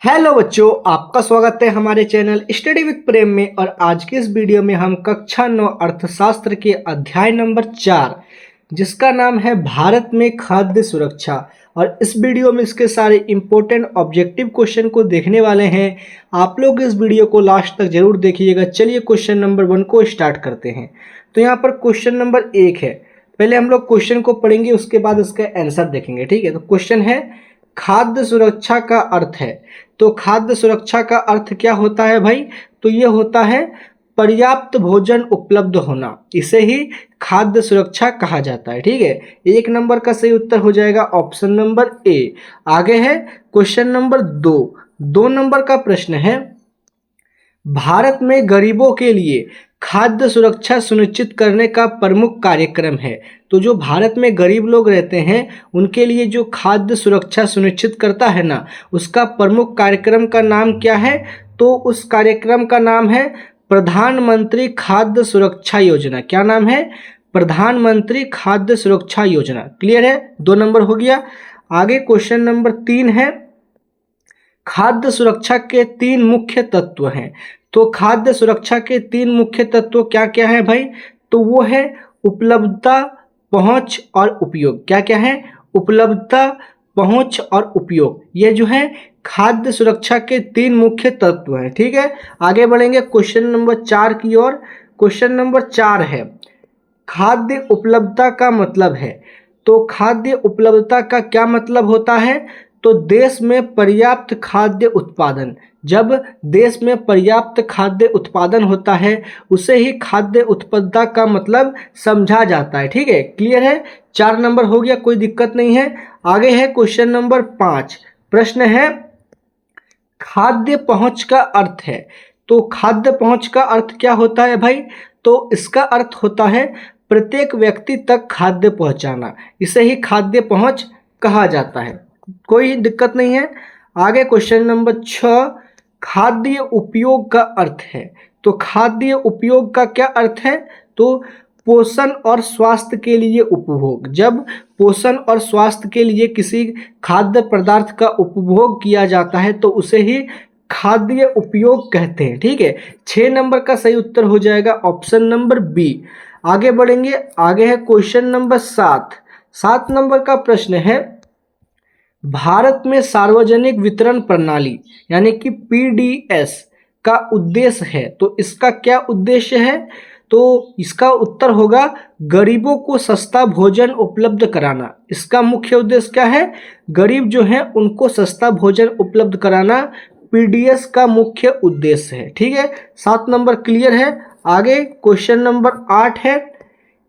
Hello बच्चों, आपका स्वागत है हमारे चैनल स्टडी विद प्रेम में। और आज की इस वीडियो में हम कक्षा 9 अर्थशास्त्र के अध्याय नंबर 4 जिसका नाम है भारत में खाद्य सुरक्षा, और इस वीडियो में इसके सारे इंपॉर्टेंट ऑब्जेक्टिव क्वेश्चन को देखने वाले हैं। आप लोग इस वीडियो को लास्ट तक जरूर देखिएगा। चलिए क्वेश्चन नंबर 1 को स्टार्ट करते हैं। तो यहाँ पर क्वेश्चन नंबर 1 है। पहले हम लोग क्वेश्चन को पढ़ेंगे, उसके बाद इसका आंसर देखेंगे। ठीक है, तो क्वेश्चन है खाद्य सुरक्षा का अर्थ है। तो खाद्य सुरक्षा का अर्थ क्या होता है भाई? तो ये होता है पर्याप्त भोजन उपलब्ध होना, इसे ही खाद्य सुरक्षा कहा जाता है। ठीक है, 1 नंबर का सही उत्तर हो जाएगा ऑप्शन नंबर ए। आगे है क्वेश्चन नंबर 2 नंबर का प्रश्न है, भारत में गरीबों के लिए खाद्य सुरक्षा सुनिश्चित करने का प्रमुख कार्यक्रम है। तो जो भारत में गरीब लोग रहते हैं उनके लिए जो खाद्य सुरक्षा सुनिश्चित करता है ना, उसका प्रमुख कार्यक्रम का नाम क्या है? तो उस कार्यक्रम का नाम है प्रधानमंत्री खाद्य सुरक्षा योजना। क्या नाम है? प्रधानमंत्री खाद्य सुरक्षा योजना। क्लियर है? 2 नंबर हो गया। आगे क्वेश्चन नंबर 3 है, खाद्य सुरक्षा के 3 मुख्य तत्व हैं। तो खाद्य सुरक्षा के 3 मुख्य तत्व क्या क्या है भाई? तो वो है उपलब्धता, पहुंच और उपयोग। क्या क्या है? उपलब्धता, पहुंच और उपयोग। ये जो है खाद्य सुरक्षा के 3 मुख्य तत्व हैं। ठीक है, आगे बढ़ेंगे क्वेश्चन नंबर 4 की ओर। क्वेश्चन नंबर 4 है, खाद्य उपलब्धता का मतलब है। तो खाद्य उपलब्धता का क्या मतलब होता है? तो देश में पर्याप्त खाद्य उत्पादन। जब देश में पर्याप्त खाद्य उत्पादन होता है उसे ही खाद्य उत्पादकता का मतलब समझा जाता है। ठीक है, क्लियर है? 4 नंबर हो गया, कोई दिक्कत नहीं है। आगे है क्वेश्चन नंबर 5। प्रश्न है, खाद्य पहुंच का अर्थ है। तो खाद्य पहुंच का अर्थ क्या होता है भाई? तो इसका अर्थ होता है प्रत्येक व्यक्ति तक खाद्य पहुंचाना, इसे ही खाद्य पहुंच कहा जाता है। कोई दिक्कत नहीं है। आगे क्वेश्चन नंबर 6, खाद्य उपयोग का अर्थ है। तो खाद्य उपयोग का क्या अर्थ है? तो पोषण और स्वास्थ्य के लिए उपभोग। जब पोषण और स्वास्थ्य के लिए किसी खाद्य पदार्थ का उपभोग किया जाता है तो उसे ही खाद्य उपयोग कहते हैं। ठीक है, 6 नंबर का सही उत्तर हो जाएगा ऑप्शन नंबर बी। आगे बढ़ेंगे, आगे है क्वेश्चन नंबर 7 नंबर का प्रश्न है, भारत में सार्वजनिक वितरण प्रणाली यानी कि पीडीएस का उद्देश्य है। तो इसका क्या उद्देश्य है? तो इसका उत्तर होगा गरीबों को सस्ता भोजन उपलब्ध कराना। इसका मुख्य उद्देश्य क्या है? गरीब जो है उनको सस्ता भोजन उपलब्ध कराना पीडीएस का मुख्य उद्देश्य है। ठीक है, 7 नंबर क्लियर है। आगे क्वेश्चन नंबर 8 है,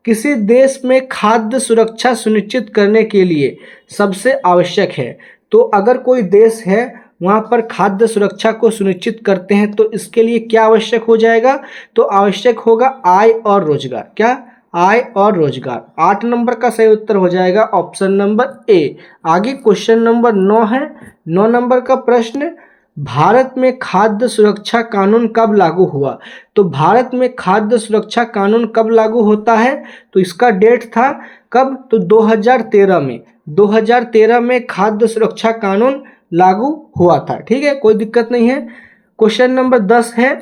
किसी देश में खाद्य सुरक्षा सुनिश्चित करने के लिए सबसे आवश्यक है। तो अगर कोई देश है वहाँ पर खाद्य सुरक्षा को सुनिश्चित करते हैं तो इसके लिए क्या आवश्यक हो जाएगा? तो आवश्यक होगा आय और रोजगार। क्या? आय और रोजगार। 8 नंबर का सही उत्तर हो जाएगा ऑप्शन नंबर ए। आगे क्वेश्चन नंबर 9 है। 9 नंबर का प्रश्न, भारत में खाद्य सुरक्षा कानून कब लागू हुआ? तो भारत में खाद्य सुरक्षा कानून कब लागू होता है? तो इसका डेट था कब? तो 2013 में। 2013 में खाद्य सुरक्षा कानून लागू हुआ था। ठीक है, कोई दिक्कत नहीं है। क्वेश्चन नंबर 10 है,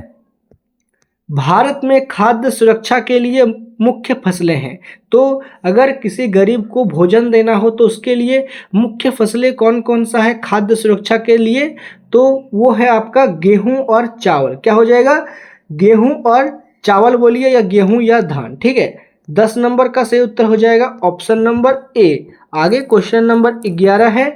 भारत में खाद्य सुरक्षा के लिए मुख्य फसलें हैं। तो अगर किसी गरीब को भोजन देना हो तो उसके लिए मुख्य फसलें कौन कौन सा है खाद्य सुरक्षा के लिए? तो वो है आपका गेहूं और चावल। क्या हो जाएगा? गेहूं और चावल बोलिए, या गेहूं या धान। ठीक है, 10 नंबर का सही उत्तर हो जाएगा ऑप्शन नंबर ए। आगे क्वेश्चन नंबर 11 है,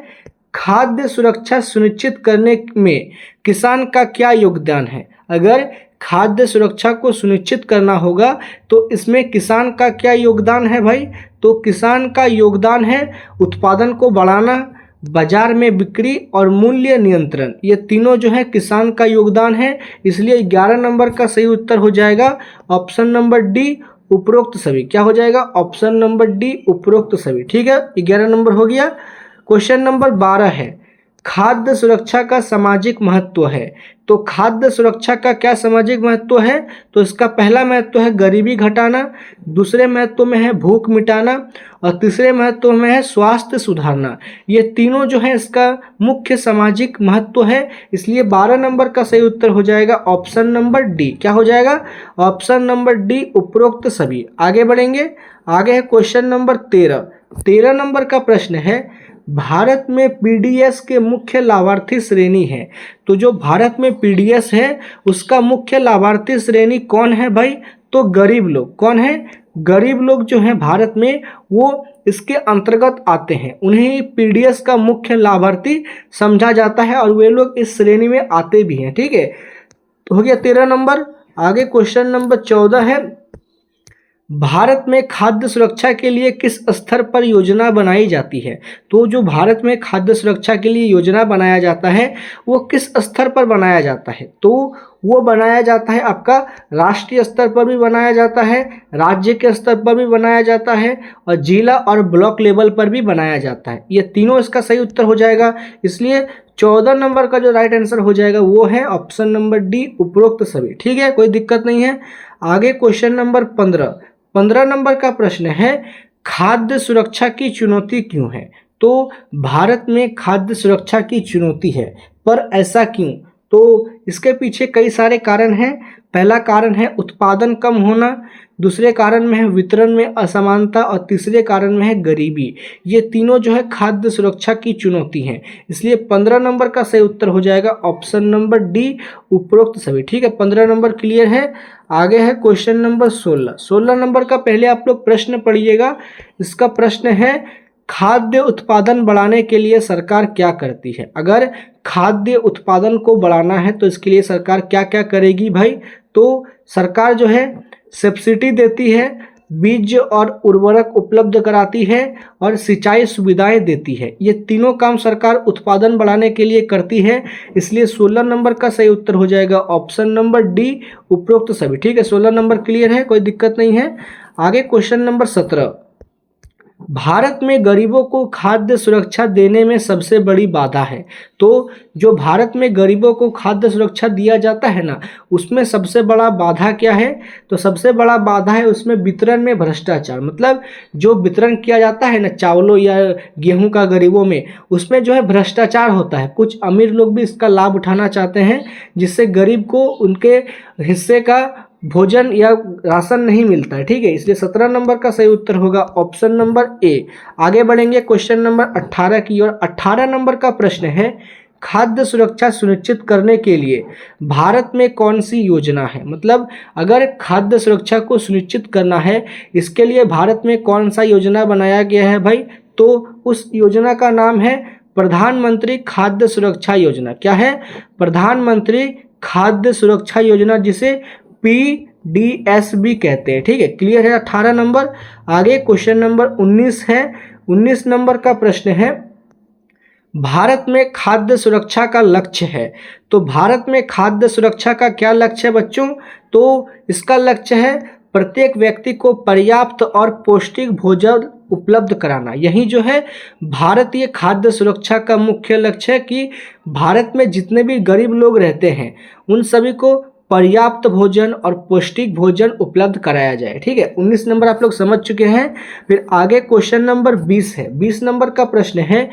खाद्य सुरक्षा सुनिश्चित करने में किसान का क्या योगदान है? अगर खाद्य सुरक्षा को सुनिश्चित करना होगा तो इसमें किसान का क्या योगदान है भाई? तो किसान का योगदान है उत्पादन को बढ़ाना, बाजार में बिक्री और मूल्य नियंत्रण। ये तीनों जो है किसान का योगदान है। इसलिए 11 नंबर का सही उत्तर हो जाएगा ऑप्शन नंबर डी, उपरोक्त सभी। क्या हो जाएगा? ऑप्शन नंबर डी, उपरोक्त सभी। ठीक है, 11 नंबर हो गया। क्वेश्चन नंबर 12 है, खाद्य सुरक्षा का सामाजिक महत्व है। तो खाद्य सुरक्षा का क्या सामाजिक महत्व है? तो इसका पहला महत्व है गरीबी घटाना, दूसरे महत्व में है भूख मिटाना और तीसरे महत्व में है स्वास्थ्य सुधारना। ये तीनों जो है इसका मुख्य सामाजिक महत्व है, इसलिए 12 नंबर का सही उत्तर हो जाएगा ऑप्शन नंबर डी। क्या हो जाएगा? ऑप्शन नंबर डी, उपरोक्त सभी। आगे बढ़ेंगे, आगे है क्वेश्चन नंबर 13। 13 नंबर का प्रश्न है, भारत में पीडीएस के मुख्य लाभार्थी श्रेणी है। तो जो भारत में पीडीएस है उसका मुख्य लाभार्थी श्रेणी कौन है भाई? तो गरीब लोग। कौन है? गरीब लोग जो हैं भारत में वो इसके अंतर्गत आते हैं, उन्हें पीडीएस का मुख्य लाभार्थी समझा जाता है और वे लोग इस श्रेणी में आते भी हैं। ठीक है, तो हो गया 13 नंबर। आगे क्वेश्चन नंबर 14 है, भारत में खाद्य सुरक्षा के लिए किस स्तर पर योजना बनाई जाती है? तो जो भारत में खाद्य सुरक्षा के लिए योजना बनाया जाता है वो किस स्तर पर बनाया जाता है? तो वो बनाया जाता है आपका राष्ट्रीय स्तर पर भी बनाया जाता है, राज्य के स्तर पर भी बनाया जाता है और जिला और ब्लॉक लेवल पर भी बनाया जाता है। ये तीनों इसका सही उत्तर हो जाएगा, इसलिए 14 नंबर का जो राइट आंसर हो जाएगा वो है ऑप्शन नंबर डी, उपरोक्त सभी। ठीक है, कोई दिक्कत नहीं है। आगे क्वेश्चन नंबर 15। 15 नंबर का प्रश्न है, खाद्य सुरक्षा की चुनौती क्यों है? तो भारत में खाद्य सुरक्षा की चुनौती है, पर ऐसा क्यों? तो इसके पीछे कई सारे कारण हैं। पहला कारण है उत्पादन कम होना, दूसरे कारण में है वितरण में असमानता और तीसरे कारण में है गरीबी। ये तीनों जो है खाद्य सुरक्षा की चुनौती हैं, इसलिए 15 नंबर का सही उत्तर हो जाएगा ऑप्शन नंबर डी, उपरोक्त सभी। ठीक है, 15 नंबर क्लियर है। आगे है क्वेश्चन नंबर 16। 16 नंबर का पहले आप लोग प्रश्न पढ़िएगा। इसका प्रश्न है, खाद्य उत्पादन बढ़ाने के लिए सरकार क्या करती है? अगर खाद्य उत्पादन को बढ़ाना है तो इसके लिए सरकार क्या क्या करेगी भाई? तो सरकार जो है सब्सिडी देती है, बीज और उर्वरक उपलब्ध कराती है और सिंचाई सुविधाएं देती है। ये तीनों काम सरकार उत्पादन बढ़ाने के लिए करती है, इसलिए 16 नंबर का सही उत्तर हो जाएगा ऑप्शन नंबर डी, उपरोक्त सभी। ठीक है, 16 नंबर क्लियर है, कोई दिक्कत नहीं है। आगे क्वेश्चन नंबर 17। भारत में गरीबों को खाद्य सुरक्षा देने में सबसे बड़ी बाधा है। तो जो भारत में गरीबों को खाद्य सुरक्षा दिया जाता है ना, उसमें सबसे बड़ा बाधा क्या है? तो सबसे बड़ा बाधा है उसमें वितरण में भ्रष्टाचार। मतलब जो वितरण किया जाता है ना चावलों या गेहूं का गरीबों में, उसमें जो है भ्रष्टाचार होता है। कुछ अमीर लोग भी इसका लाभ उठाना चाहते हैं, जिससे गरीब को उनके हिस्से का भोजन या राशन नहीं मिलता है। ठीक है, इसलिए 17 नंबर का सही उत्तर होगा ऑप्शन नंबर ए। आगे बढ़ेंगे क्वेश्चन नंबर 18 की ओर। 18 नंबर का प्रश्न है, खाद्य सुरक्षा सुनिश्चित करने के लिए भारत में कौन सी योजना है? मतलब अगर खाद्य सुरक्षा को सुनिश्चित करना है, इसके लिए भारत में कौन सा योजना बनाया गया है भाई? तो उस योजना का नाम है प्रधानमंत्री खाद्य सुरक्षा योजना। क्या है? प्रधानमंत्री खाद्य सुरक्षा योजना, जिसे PDS भी कहते हैं। ठीक है, क्लियर है 18 नंबर। आगे क्वेश्चन नंबर 19 है। 19 नंबर का प्रश्न है, भारत में खाद्य सुरक्षा का लक्ष्य है। तो भारत में खाद्य सुरक्षा का क्या लक्ष्य है बच्चों? तो इसका लक्ष्य है प्रत्येक व्यक्ति को पर्याप्त और पौष्टिक भोजन उपलब्ध कराना। यही जो है भारतीय खाद्य सुरक्षा का मुख्य लक्ष्य है कि भारत में जितने भी गरीब लोग रहते हैं उन सभी को पर्याप्त भोजन और पौष्टिक भोजन उपलब्ध कराया जाए। ठीक है, 19 नंबर आप लोग समझ चुके हैं। फिर आगे क्वेश्चन नंबर 20 है। 20 नंबर का प्रश्न है,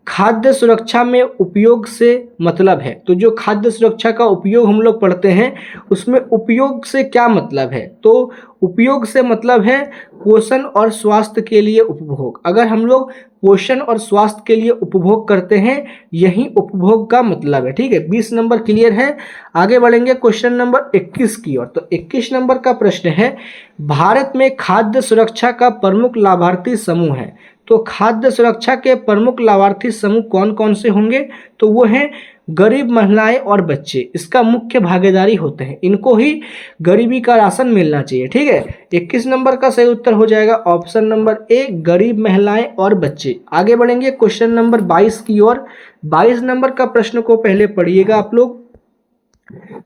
खाद्य सुरक्षा में उपयोग से मतलब है। तो जो खाद्य सुरक्षा का उपयोग हम लोग पढ़ते हैं उसमें उपयोग से क्या मतलब है? तो उपयोग से मतलब है पोषण और स्वास्थ्य के लिए उपभोग। अगर हम लोग पोषण और स्वास्थ्य के लिए उपभोग करते हैं, यही उपभोग का मतलब है। ठीक है, 20 नंबर क्लियर है। आगे बढ़ेंगे क्वेश्चन नंबर 21 की ओर। तो 21 नंबर का प्रश्न है, भारत में खाद्य सुरक्षा का प्रमुख लाभार्थी समूह है। तो खाद्य सुरक्षा के प्रमुख लाभार्थी समूह कौन कौन से होंगे? तो वो हैं गरीब महिलाएं और बच्चे, इसका मुख्य भागीदारी होते हैं। इनको ही गरीबी का राशन मिलना चाहिए। ठीक है, 21 नंबर का सही उत्तर हो जाएगा ऑप्शन नंबर ए, गरीब महिलाएं और बच्चे। आगे बढ़ेंगे क्वेश्चन नंबर 22 की ओर। 22 नंबर का प्रश्न को पहले पढ़िएगा आप लोग।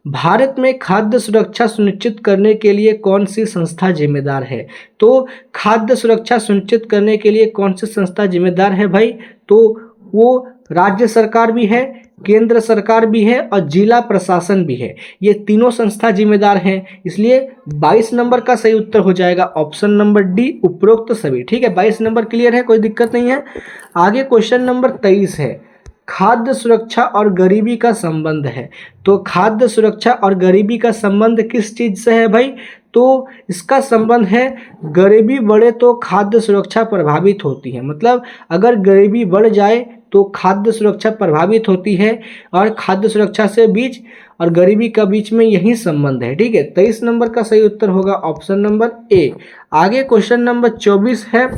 भारत में खाद्य सुरक्षा सुनिश्चित करने के लिए कौन सी संस्था जिम्मेदार है? तो खाद्य सुरक्षा सुनिश्चित करने के लिए कौन सी संस्था जिम्मेदार है भाई? तो वो राज्य सरकार भी है, केंद्र सरकार भी है और जिला प्रशासन भी है। ये तीनों संस्था जिम्मेदार हैं, इसलिए 22 नंबर का सही उत्तर हो जाएगा ऑप्शन नंबर डी, उपरोक्त सभी। ठीक है, 22 नंबर क्लियर है, कोई दिक्कत नहीं है। आगे क्वेश्चन नंबर 23 है, खाद्य सुरक्षा और गरीबी का संबंध है। तो खाद्य सुरक्षा और गरीबी का संबंध किस चीज से है भाई? तो इसका संबंध है, गरीबी बढ़े तो खाद्य सुरक्षा प्रभावित होती है। मतलब अगर गरीबी बढ़ जाए तो खाद्य सुरक्षा प्रभावित होती है, और खाद्य सुरक्षा से बीच और गरीबी का बीच में यही संबंध है। ठीक है, 23 नंबर का सही उत्तर होगा ऑप्शन नंबर ए। आगे क्वेश्चन नंबर 24 है,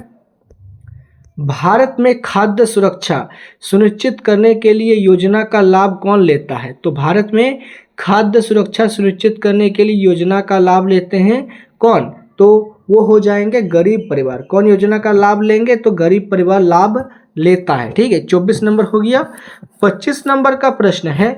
भारत में खाद्य सुरक्षा सुनिश्चित करने के लिए योजना का लाभ कौन लेता है? तो भारत में खाद्य सुरक्षा सुनिश्चित करने के लिए योजना का लाभ लेते हैं कौन? तो वो हो जाएंगे गरीब परिवार। कौन योजना का लाभ लेंगे? तो गरीब परिवार लाभ लेता है। ठीक है, 24 नंबर हो गया। 25 नंबर का प्रश्न है,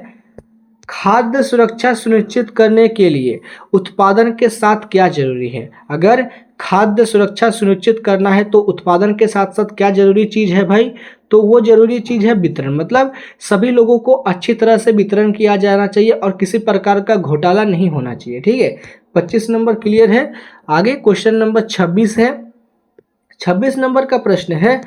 खाद्य सुरक्षा सुनिश्चित करने के लिए उत्पादन के साथ क्या जरूरी है? अगर खाद्य सुरक्षा सुनिश्चित करना है तो उत्पादन के साथ साथ क्या जरूरी चीज है भाई? तो वो जरूरी चीज है वितरण। मतलब सभी लोगों को अच्छी तरह से वितरण किया जाना चाहिए और किसी प्रकार का घोटाला नहीं होना चाहिए। ठीक है, 25 नंबर क्लियर है। आगे क्वेश्चन नंबर 26 है। 26 नंबर का प्रश्न है,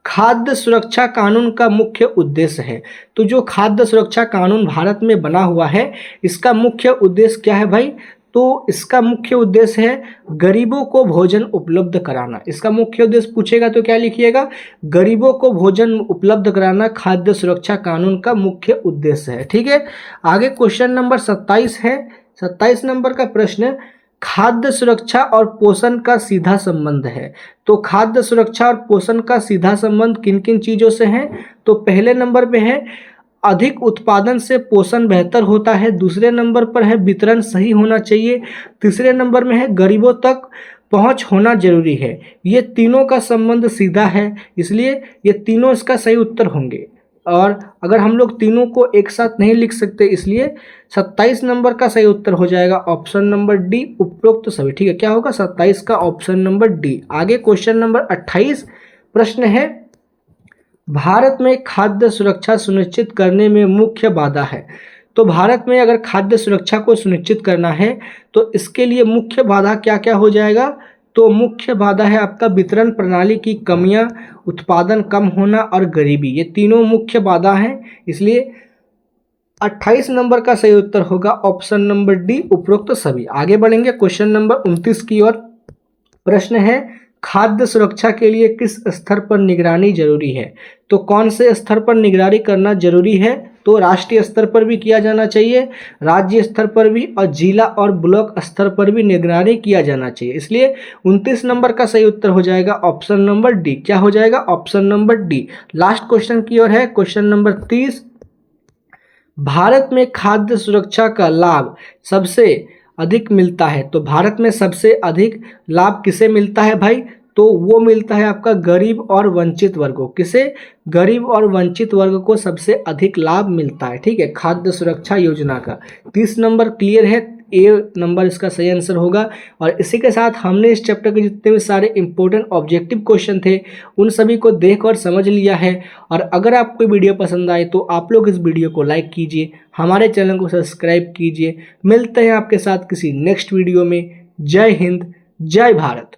खाद्य सुरक्षा कानून का मुख्य उद्देश्य है। तो जो खाद्य सुरक्षा कानून भारत में बना हुआ है, इसका मुख्य उद्देश्य क्या है भाई? तो इसका मुख्य उद्देश्य है गरीबों को भोजन उपलब्ध कराना। इसका मुख्य उद्देश्य पूछेगा तो क्या लिखिएगा? गरीबों को भोजन उपलब्ध कराना खाद्य सुरक्षा कानून का मुख्य उद्देश्य है। ठीक है, आगे क्वेश्चन नंबर 27 है। 27 नंबर का प्रश्न, खाद्य सुरक्षा और पोषण का सीधा संबंध है। तो खाद्य सुरक्षा और पोषण का सीधा संबंध किन किन चीजों से है? तो पहले नंबर पे है, अधिक उत्पादन से पोषण बेहतर होता है। दूसरे नंबर पर है, वितरण सही होना चाहिए। तीसरे नंबर में है, गरीबों तक पहुंच होना जरूरी है। ये तीनों का संबंध सीधा है, इसलिए ये तीनों इसका सही उत्तर होंगे। और अगर हम लोग तीनों को एक साथ नहीं लिख सकते, इसलिए 27 नंबर का सही उत्तर हो जाएगा ऑप्शन नंबर डी, उपरोक्त सभी। ठीक है, क्या होगा? 27 का ऑप्शन नंबर डी। आगे क्वेश्चन नंबर 28 प्रश्न है, भारत में खाद्य सुरक्षा सुनिश्चित करने में मुख्य बाधा है। तो भारत में अगर खाद्य सुरक्षा को सुनिश्चित करना है तो इसके लिए मुख्य बाधा क्या क्या हो जाएगा? तो मुख्य बाधा है आपका वितरण प्रणाली की कमियां, उत्पादन कम होना और गरीबी। ये तीनों मुख्य बाधा हैं, इसलिए 28 नंबर का सही उत्तर होगा ऑप्शन नंबर डी, उपरोक्त सभी। आगे बढ़ेंगे क्वेश्चन नंबर 29 की ओर। प्रश्न है, खाद्य सुरक्षा के लिए किस स्तर पर निगरानी जरूरी है? तो कौन से स्तर पर निगरानी करना जरूरी है? तो राष्ट्रीय स्तर पर भी किया जाना चाहिए, राज्य स्तर पर भी, और जिला और ब्लॉक स्तर पर भी निगरानी किया जाना चाहिए। इसलिए 29 नंबर का सही उत्तर हो जाएगा ऑप्शन नंबर डी। क्या हो जाएगा? Option number D. Last question की ओर है, क्वेश्चन नंबर 30। भारत में खाद्य सुरक्षा का लाभ सबसे अधिक मिलता है। तो भारत में सबसे अधिक लाभ किसे मिलता है भाई? तो वो मिलता है आपका गरीब और वंचित वर्गों। किसे? गरीब और वंचित वर्ग को सबसे अधिक लाभ मिलता है। ठीक है, खाद्य सुरक्षा योजना का। 30 नंबर क्लियर है, ए नंबर इसका सही आंसर होगा। और इसी के साथ हमने इस चैप्टर के जितने भी सारे इंपॉर्टेंट ऑब्जेक्टिव क्वेश्चन थे उन सभी को देख और समझ लिया है। और अगर आपको वीडियो पसंद आए तो आप लोग इस वीडियो को लाइक कीजिए, हमारे चैनल को सब्सक्राइब कीजिए। मिलते हैं आपके साथ किसी नेक्स्ट वीडियो में। जय हिंद, जय भारत।